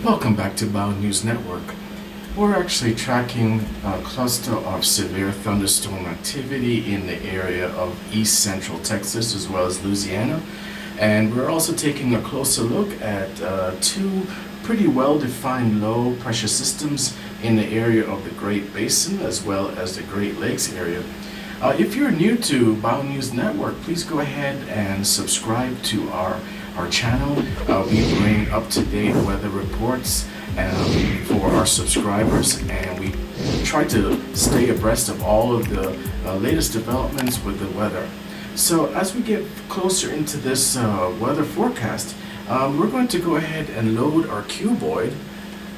Welcome back to BioNews Network. We're actually tracking a cluster of severe thunderstorm activity in the area of east central Texas as well as Louisiana. And we're also taking a closer look at two pretty well-defined low pressure systems in the area of the Great Basin as well as the Great Lakes area. If you're new to BioNews Network, please go ahead and subscribe to our channel. We bring up-to-date weather reports for our subscribers, and we try to stay abreast of all of the latest developments with the weather. So as we get closer into this weather forecast, we're going to go ahead and load our cuboid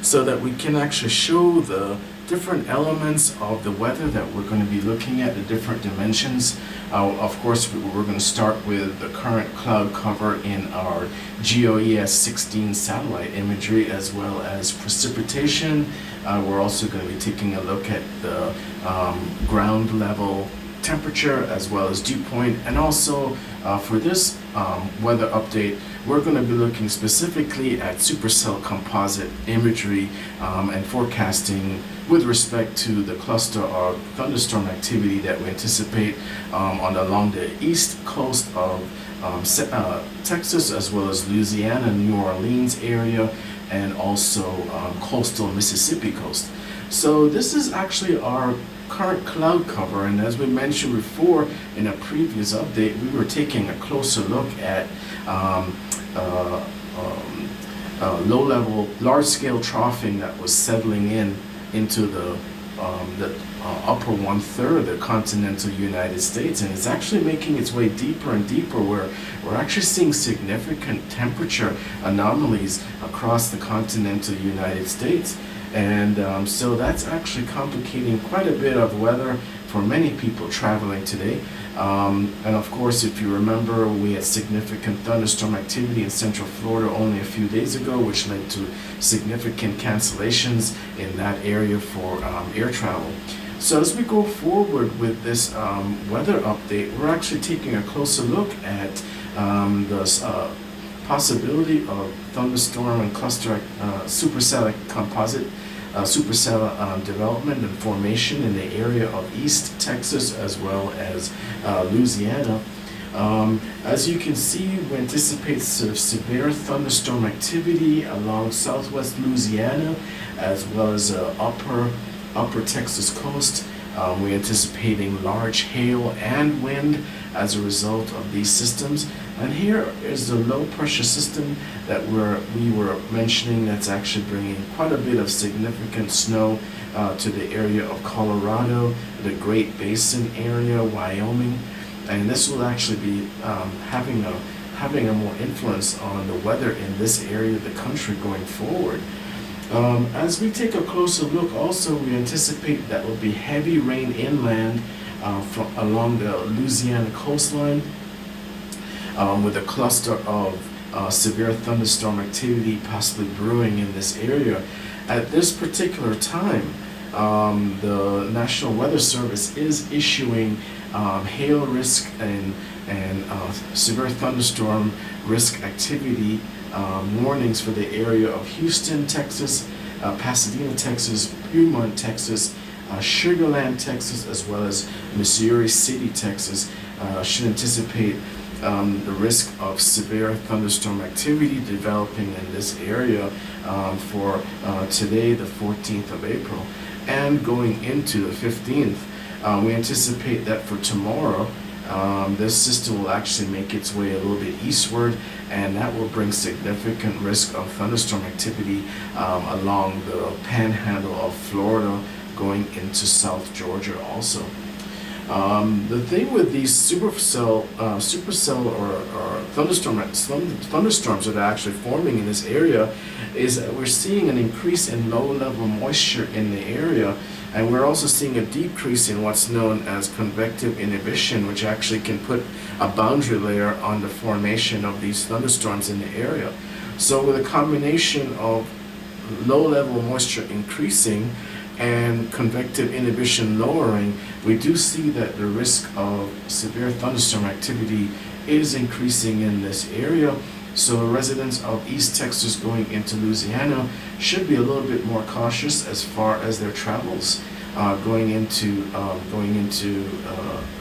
so that we can actually show the different elements of the weather that we're going to be looking at, the different dimensions. Of course, we're going to start with the current cloud cover in our GOES 16 satellite imagery as well as precipitation. We're also going to be taking a look at the ground level temperature as well as dew point, and also for this weather update we're going to be looking specifically at supercell composite imagery and forecasting with respect to the cluster of thunderstorm activity that we anticipate along the east coast of Texas as well as Louisiana, New Orleans area, and also coastal Mississippi coast. So this is actually our current cloud cover, and as we mentioned before in a previous update, we were taking a closer look at low-level, large-scale troughing that was settling into the upper one-third of the continental United States, and it's actually making its way deeper and deeper, where we're actually seeing significant temperature anomalies across the continental United States. And so that's actually complicating quite a bit of weather for many people traveling today. And of course, if you remember, we had significant thunderstorm activity in central Florida only a few days ago, which led to significant cancellations in that area for air travel. So as we go forward with this weather update, we're actually taking a closer look at the possibility of thunderstorm and cluster supercell composite supercell development and formation in the area of East Texas as well as Louisiana. As you can see, we anticipate sort of severe thunderstorm activity along southwest Louisiana as well as upper Texas coast. We're anticipating large hail and wind as a result of these systems. And here is the low pressure system that we were mentioning that's actually bringing quite a bit of significant snow to the area of Colorado, the Great Basin area, Wyoming. And this will actually be having a more influence on the weather in this area of the country going forward. As we take a closer look, also we anticipate that will be heavy rain inland along the Louisiana coastline, with a cluster of severe thunderstorm activity possibly brewing in this area. At this particular time, the National Weather Service is issuing hail risk and severe thunderstorm risk activity warnings for the area of Houston, Texas, Pasadena, Texas, Beaumont, Texas, Sugar Land, Texas, as well as Missouri City, Texas. Should anticipate the risk of severe thunderstorm activity developing in this area for today, the 14th of April, and going into the 15th. We anticipate that for tomorrow, this system will actually make its way a little bit eastward, and that will bring significant risk of thunderstorm activity along the panhandle of Florida going into South Georgia also. The thing with these supercell or thunderstorms that are actually forming in this area is that we're seeing an increase in low-level moisture in the area, and we're also seeing a decrease in what's known as convective inhibition, which actually can put a boundary layer on the formation of these thunderstorms in the area. So with a combination of low-level moisture increasing and convective inhibition lowering, we do see that the risk of severe thunderstorm activity is increasing in this area. So residents of East Texas going into Louisiana should be a little bit more cautious as far as their travels going into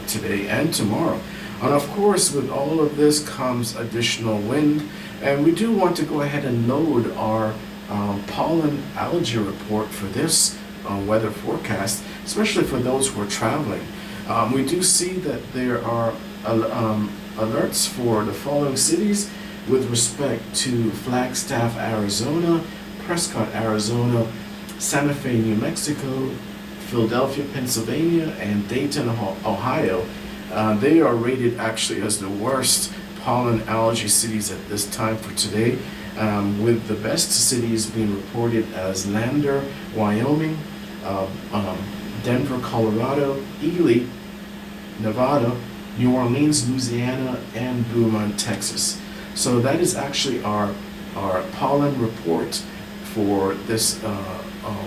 today and tomorrow. And of course, with all of this comes additional wind, and we do want to go ahead and load our pollen allergy report for this weather forecast, especially for those who are traveling. We do see that there are alerts for the following cities with respect to Flagstaff, Arizona, Prescott, Arizona, Santa Fe, New Mexico, Philadelphia, Pennsylvania, and Dayton, Ohio. They are rated actually as the worst pollen allergy cities at this time for today, with the best cities being reported as Lander, Wyoming, Denver, Colorado, Ely, Nevada, New Orleans, Louisiana, and Beaumont, Texas. So that is actually our pollen report for this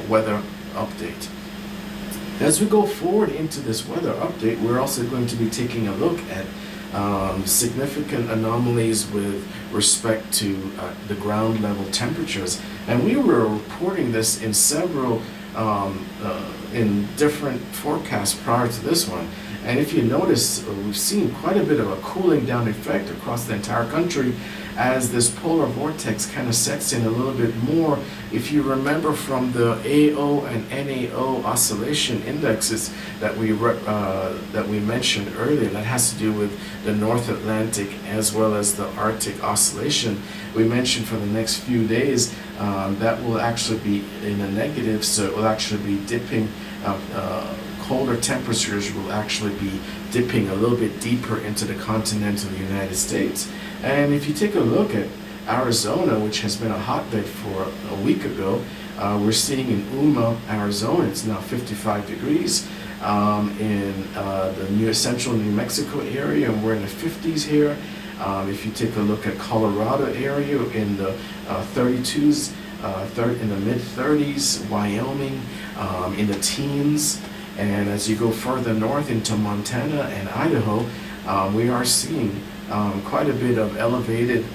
weather update. As we go forward into this weather update, we're also going to be taking a look at significant anomalies with respect to the ground level temperatures. And we were reporting this in several, in different forecasts prior to this one. And if you notice, we've seen quite a bit of a cooling down effect across the entire country as this polar vortex kind of sets in a little bit more. If you remember from the AO and NAO oscillation indexes that we mentioned earlier, that has to do with the North Atlantic as well as the Arctic oscillation, we mentioned for the next few days that will actually be in a negative, so it will actually be dipping. Colder temperatures will actually be dipping a little bit deeper into the continental United States. And if you take a look at Arizona, which has been a hotbed for a week ago, we're seeing in Yuma, Arizona, it's now 55 degrees. In the central New Mexico area, and we're in the 50s here. If you take a look at Colorado area, in the 32s, in the mid-30s, Wyoming, in the teens. And as you go further north into Montana and Idaho, we are seeing quite a bit of elevated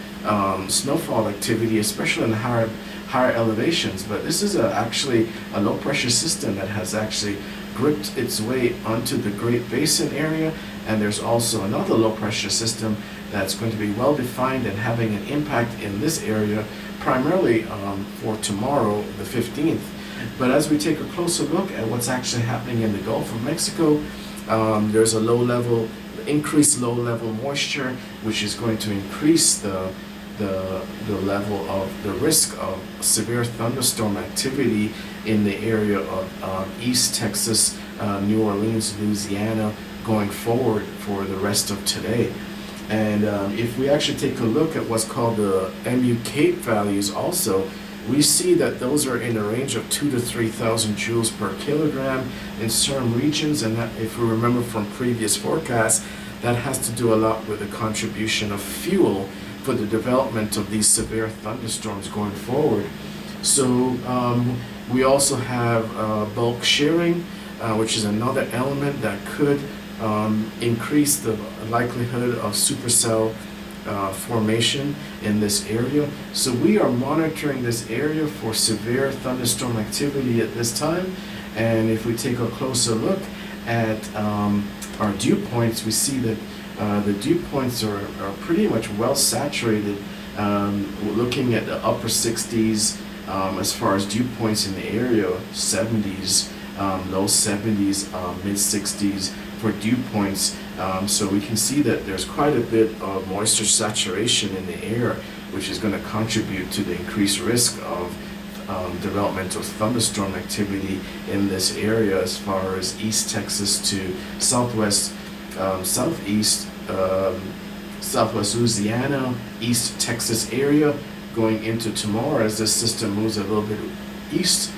snowfall activity, especially in the higher elevations. But this is actually a low pressure system that has actually gripped its way onto the Great Basin area, and there's also another low pressure system that's going to be well defined and having an impact in this area primarily for tomorrow, the 15th. But as we take a closer look at what's actually happening in the Gulf of Mexico, there's a increased low-level moisture, which is going to increase the level of the risk of severe thunderstorm activity in the area of East Texas, New Orleans, Louisiana, going forward for the rest of today. And if we actually take a look at what's called the MU Cape values also, we see that those are in a range of 2,000 to 3,000 joules per kilogram in certain regions, and that, if we remember from previous forecasts, that has to do a lot with the contribution of fuel for the development of these severe thunderstorms going forward. So we also have bulk shearing, which is another element that could increase the likelihood of supercell formation in this area. So we are monitoring this area for severe thunderstorm activity at this time. And if we take a closer look at our dew points, we see that the dew points are pretty much well saturated. Looking at the upper 60s as far as dew points in the area, 70s, low 70s, mid 60s for dew points. So we can see that there's quite a bit of moisture saturation in the air, which is going to contribute to the increased risk of developmental thunderstorm activity in this area as far as East Texas to southwest, southeast, southwest Louisiana, East Texas area going into tomorrow. As this system moves a little bit east,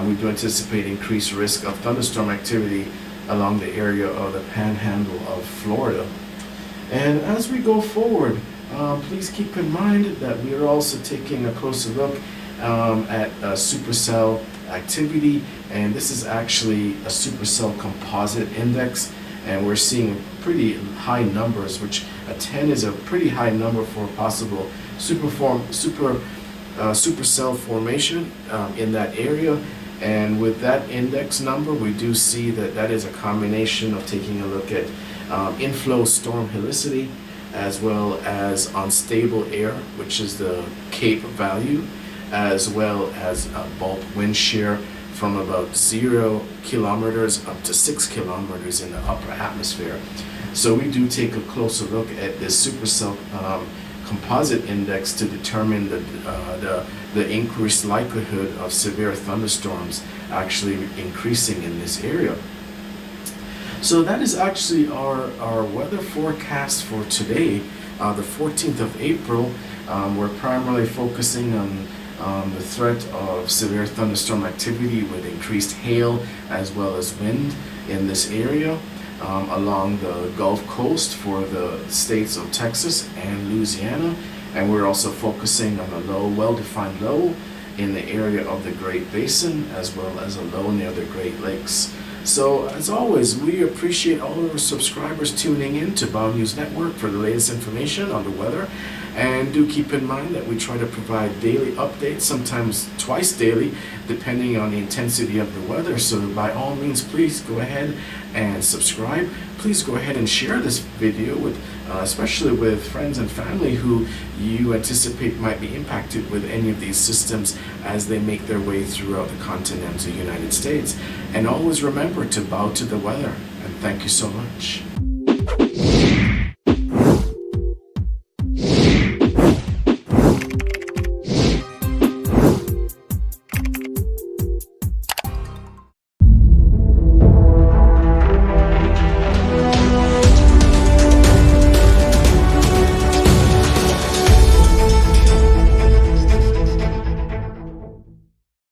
we do anticipate increased risk of thunderstorm activity along the area of the panhandle of Florida. And as we go forward, please keep in mind that we are also taking a closer look at supercell activity, and this is actually a supercell composite index, and we're seeing pretty high numbers, which a 10 is a pretty high number for possible supercell formation in that area. And with that index number, we do see that that is a combination of taking a look at inflow storm helicity, as well as unstable air, which is the CAPE value, as well as bulk wind shear from about 0 kilometers up to 6 kilometers in the upper atmosphere. So we do take a closer look at this supercell composite index to determine the increased likelihood of severe thunderstorms actually increasing in this area. So that is actually our weather forecast for today, the 14th of April. We're primarily focusing on the threat of severe thunderstorm activity with increased hail as well as wind in this area along the Gulf Coast for the states of Texas and Louisiana. And we're also focusing on a low, well-defined low in the area of the Great Basin, as well as a low near the Great Lakes. So, as always, we appreciate all of our subscribers tuning in to Bow News Network for the latest information on the weather. And do keep in mind that we try to provide daily updates, sometimes twice daily, depending on the intensity of the weather. So by all means, please go ahead and subscribe. Please go ahead and share this video with, especially with friends and family who you anticipate might be impacted with any of these systems as they make their way throughout the continental United States. And always remember to bow to the weather. And thank you so much.